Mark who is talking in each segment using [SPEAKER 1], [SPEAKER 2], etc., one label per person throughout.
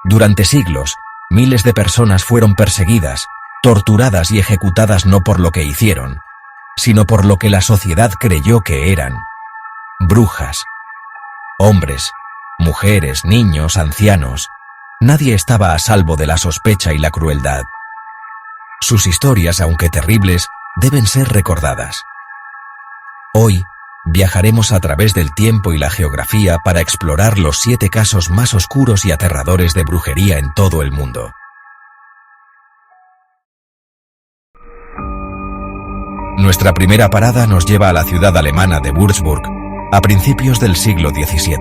[SPEAKER 1] Durante siglos, miles de personas fueron perseguidas, torturadas y ejecutadas no por lo que hicieron, sino por lo que la sociedad creyó que eran: brujas. Hombres, mujeres, niños, ancianos, nadie estaba a salvo de la sospecha y la crueldad. Sus historias, aunque terribles, deben ser recordadas. Hoy, viajaremos a través del tiempo y la geografía para explorar los 7 casos más oscuros y aterradores de brujería en todo el mundo. Nuestra primera parada nos lleva a la ciudad alemana de Würzburg, a principios del siglo XVII.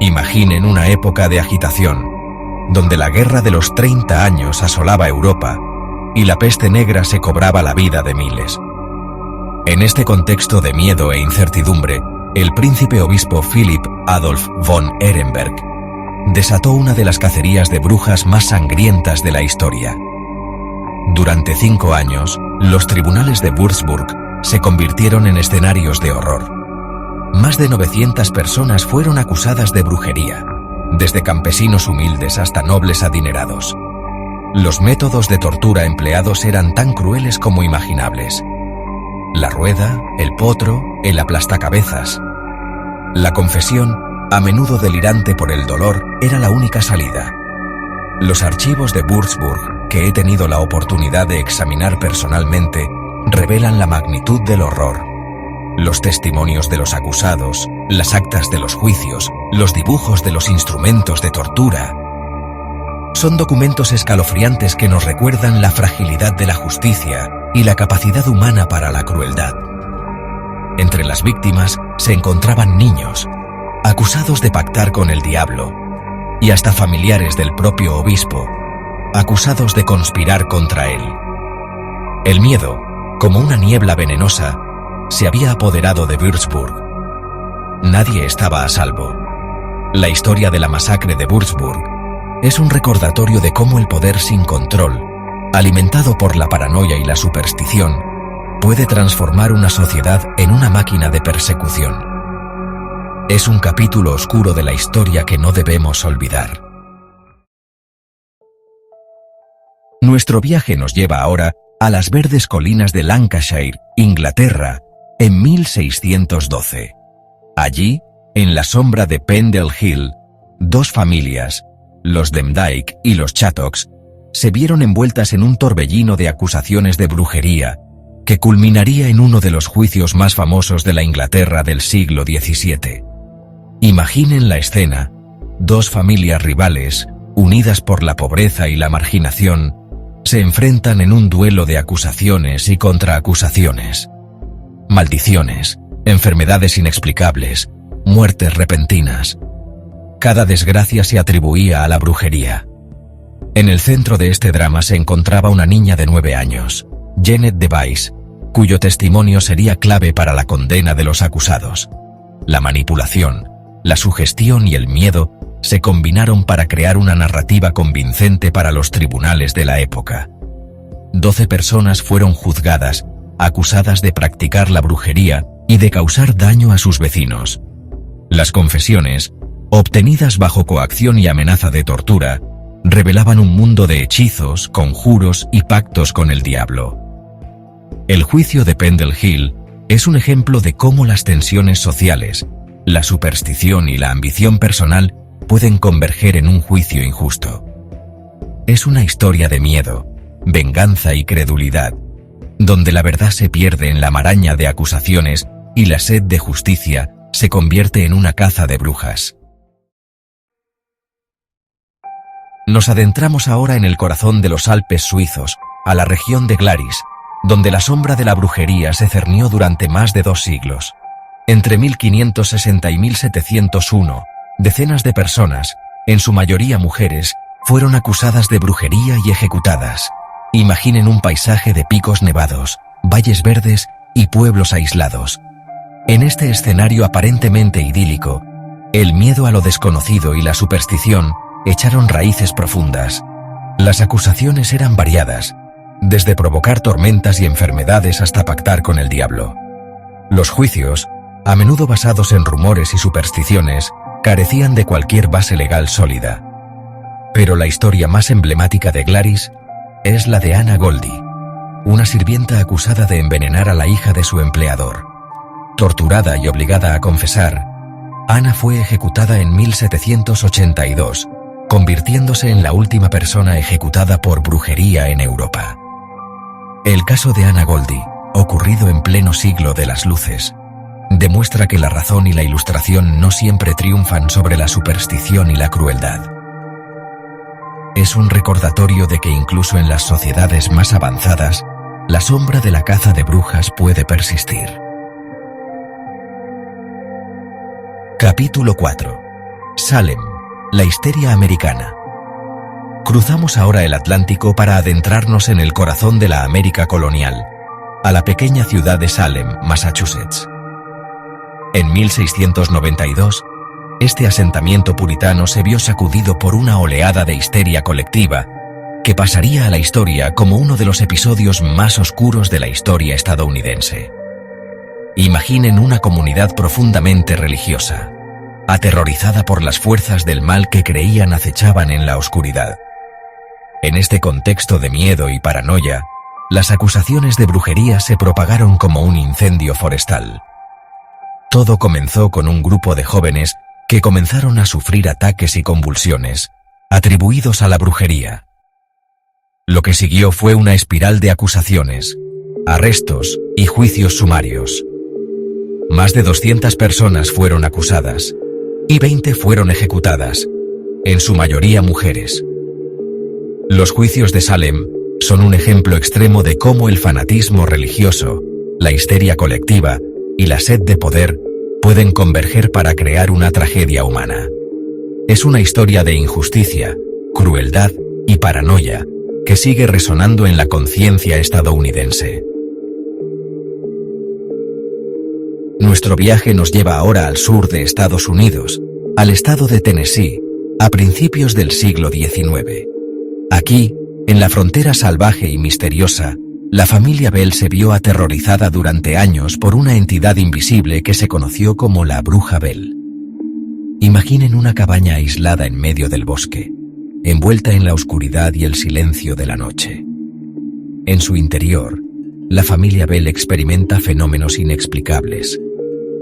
[SPEAKER 1] Imaginen una época de agitación, donde la guerra de los 30 años asolaba Europa y la peste negra se cobraba la vida de miles. En este contexto de miedo e incertidumbre, el príncipe obispo Philipp Adolf von Ehrenberg desató una de las cacerías de brujas más sangrientas de la historia. Durante 5 años, los tribunales de Würzburg se convirtieron en escenarios de horror. Más de 900 personas fueron acusadas de brujería, desde campesinos humildes hasta nobles adinerados. Los métodos de tortura empleados eran tan crueles como imaginables: la rueda, el potro, el aplastacabezas. La confesión, a menudo delirante por el dolor, era la única salida. Los archivos de Würzburg, que he tenido la oportunidad de examinar personalmente, revelan la magnitud del horror. Los testimonios de los acusados, las actas de los juicios, los dibujos de los instrumentos de tortura. Son documentos escalofriantes que nos recuerdan la fragilidad de la justicia y la capacidad humana para la crueldad. Entre las víctimas se encontraban niños, acusados de pactar con el diablo, y hasta familiares del propio obispo, acusados de conspirar contra él. El miedo, como una niebla venenosa, se había apoderado de Würzburg. Nadie estaba a salvo. La historia de la masacre de Würzburg es un recordatorio de cómo el poder sin control, alimentado por la paranoia y la superstición, puede transformar una sociedad en una máquina de persecución. Es un capítulo oscuro de la historia que no debemos olvidar. Nuestro viaje nos lleva ahora a las verdes colinas de Lancashire, Inglaterra, en 1612. Allí, en la sombra de Pendle Hill, 2 familias, los Demdike y los Chattocks, se vieron envueltas en un torbellino de acusaciones de brujería que culminaría en uno de los juicios más famosos de la Inglaterra del siglo XVII. Imaginen la escena: 2 familias rivales, unidas por la pobreza y la marginación, se enfrentan en un duelo de acusaciones y contraacusaciones. Maldiciones, enfermedades inexplicables, muertes repentinas. Cada desgracia se atribuía a la brujería. En el centro de este drama se encontraba una niña de 9 años, Janet Device, cuyo testimonio sería clave para la condena de los acusados. La manipulación, la sugestión y el miedo se combinaron para crear una narrativa convincente para los tribunales de la época. 12 personas fueron juzgadas, acusadas de practicar la brujería y de causar daño a sus vecinos. Las confesiones, obtenidas bajo coacción y amenaza de tortura, revelaban un mundo de hechizos, conjuros y pactos con el diablo. El juicio de Pendle Hill es un ejemplo de cómo las tensiones sociales, la superstición y la ambición personal pueden converger en un juicio injusto. Es una historia de miedo, venganza y credulidad, donde la verdad se pierde en la maraña de acusaciones y la sed de justicia se convierte en una caza de brujas. Nos adentramos ahora en el corazón de los Alpes suizos, a la región de Glaris, donde la sombra de la brujería se cernió durante más de 2 siglos. Entre 1560 y 1701, decenas de personas, en su mayoría mujeres, fueron acusadas de brujería y ejecutadas. Imaginen un paisaje de picos nevados, valles verdes y pueblos aislados. En este escenario aparentemente idílico, el miedo a lo desconocido y la superstición echaron raíces profundas. Las acusaciones eran variadas, desde provocar tormentas y enfermedades hasta pactar con el diablo. Los juicios, a menudo basados en rumores y supersticiones, carecían de cualquier base legal sólida. Pero la historia más emblemática de Gladys es la de Anna Goldie, una sirvienta acusada de envenenar a la hija de su empleador. Torturada y obligada a confesar, Anna fue ejecutada en 1782, convirtiéndose en la última persona ejecutada por brujería en Europa. El caso de Anna Goldie, ocurrido en pleno siglo de las luces, demuestra que la razón y la ilustración no siempre triunfan sobre la superstición y la crueldad. Es un recordatorio de que incluso en las sociedades más avanzadas, la sombra de la caza de brujas puede persistir. Capítulo 4. Salem, la histeria americana. Cruzamos ahora el Atlántico para adentrarnos en el corazón de la América colonial, a la pequeña ciudad de Salem, Massachusetts. En 1692, este asentamiento puritano se vio sacudido por una oleada de histeria colectiva que pasaría a la historia como uno de los episodios más oscuros de la historia estadounidense. Imaginen una comunidad profundamente religiosa, aterrorizada por las fuerzas del mal que creían acechaban en la oscuridad. En este contexto de miedo y paranoia, las acusaciones de brujería se propagaron como un incendio forestal. Todo comenzó con un grupo de jóvenes que comenzaron a sufrir ataques y convulsiones, atribuidos a la brujería. Lo que siguió fue una espiral de acusaciones, arrestos y juicios sumarios. Más de 200 personas fueron acusadas, y 20 fueron ejecutadas, en su mayoría mujeres. Los juicios de Salem son un ejemplo extremo de cómo el fanatismo religioso, la histeria colectiva y la sed de poder pueden converger para crear una tragedia humana. Es una historia de injusticia, crueldad y paranoia que sigue resonando en la conciencia estadounidense. Nuestro viaje nos lleva ahora al sur de Estados Unidos, al estado de Tennessee, a principios del siglo XIX. Aquí, en la frontera salvaje y misteriosa, la familia Bell se vio aterrorizada durante años por una entidad invisible que se conoció como la Bruja Bell. Imaginen una cabaña aislada en medio del bosque, envuelta en la oscuridad y el silencio de la noche. En su interior, la familia Bell experimenta fenómenos inexplicables,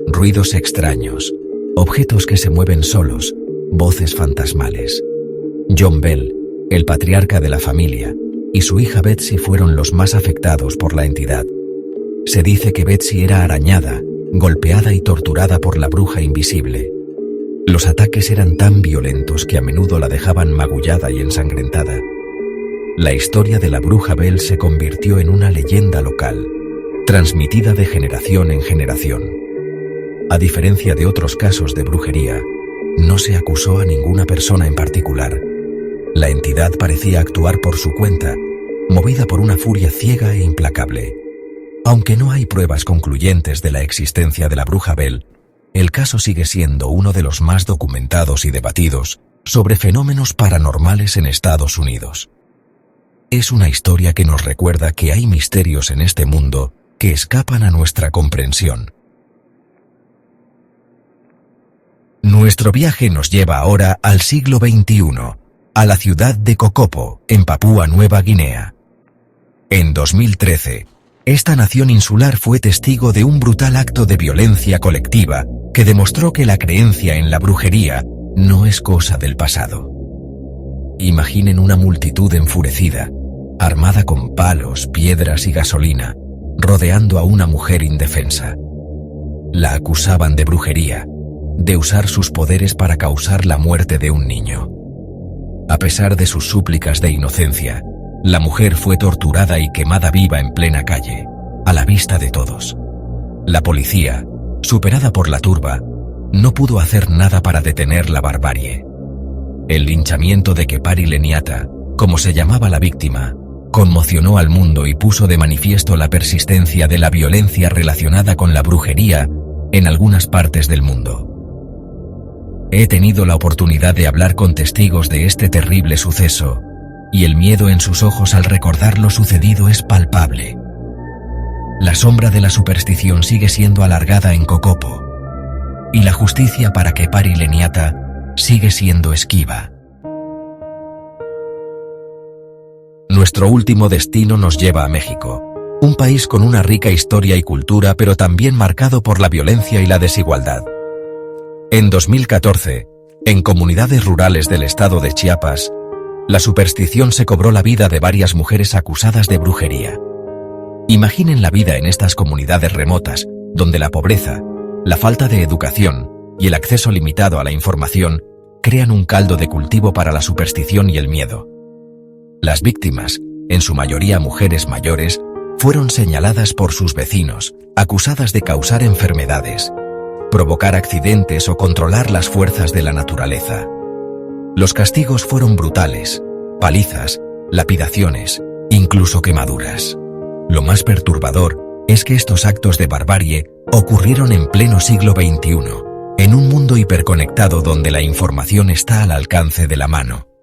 [SPEAKER 1] ruidos extraños, objetos que se mueven solos, voces fantasmales. John Bell, el patriarca de la familia, y su hija Betsy fueron los más afectados por la entidad. Se dice que Betsy era arañada, golpeada y torturada por la bruja invisible. Los ataques eran tan violentos que a menudo la dejaban magullada y ensangrentada. La historia de la Bruja Bell se convirtió en una leyenda local, transmitida de generación en generación. A diferencia de otros casos de brujería, no se acusó a ninguna persona en particular. La entidad parecía actuar por su cuenta, movida por una furia ciega e implacable. Aunque no hay pruebas concluyentes de la existencia de la Bruja Bell, el caso sigue siendo uno de los más documentados y debatidos sobre fenómenos paranormales en Estados Unidos. Es una historia que nos recuerda que hay misterios en este mundo que escapan a nuestra comprensión. Nuestro viaje nos lleva ahora al siglo XXI, a la ciudad de Kokopo, en Papúa Nueva Guinea. En 2013, esta nación insular fue testigo de un brutal acto de violencia colectiva que demostró que la creencia en la brujería no es cosa del pasado. Imaginen una multitud enfurecida, armada con palos, piedras y gasolina, rodeando a una mujer indefensa. La acusaban de brujería, de usar sus poderes para causar la muerte de un niño. A pesar de sus súplicas de inocencia, la mujer fue torturada y quemada viva en plena calle, a la vista de todos. La policía, superada por la turba, no pudo hacer nada para detener la barbarie. El linchamiento de Kepari Leniata, como se llamaba la víctima, conmocionó al mundo y puso de manifiesto la persistencia de la violencia relacionada con la brujería en algunas partes del mundo. He tenido la oportunidad de hablar con testigos de este terrible suceso, y el miedo en sus ojos al recordar lo sucedido es palpable. La sombra de la superstición sigue siendo alargada en Kokopo, y la justicia para Kepari Leniata sigue siendo esquiva. Nuestro último destino nos lleva a México, un país con una rica historia y cultura, pero también marcado por la violencia y la desigualdad. En 2014, en comunidades rurales del estado de Chiapas, la superstición se cobró la vida de varias mujeres acusadas de brujería. Imaginen la vida en estas comunidades remotas, donde la pobreza, la falta de educación y el acceso limitado a la información crean un caldo de cultivo para la superstición y el miedo. Las víctimas, en su mayoría mujeres mayores, fueron señaladas por sus vecinos, acusadas de causar enfermedades, provocar accidentes o controlar las fuerzas de la naturaleza. Los castigos fueron brutales: palizas, lapidaciones, incluso quemaduras. Lo más perturbador es que estos actos de barbarie ocurrieron en pleno siglo XXI, en un mundo hiperconectado donde la información está al alcance de la mano.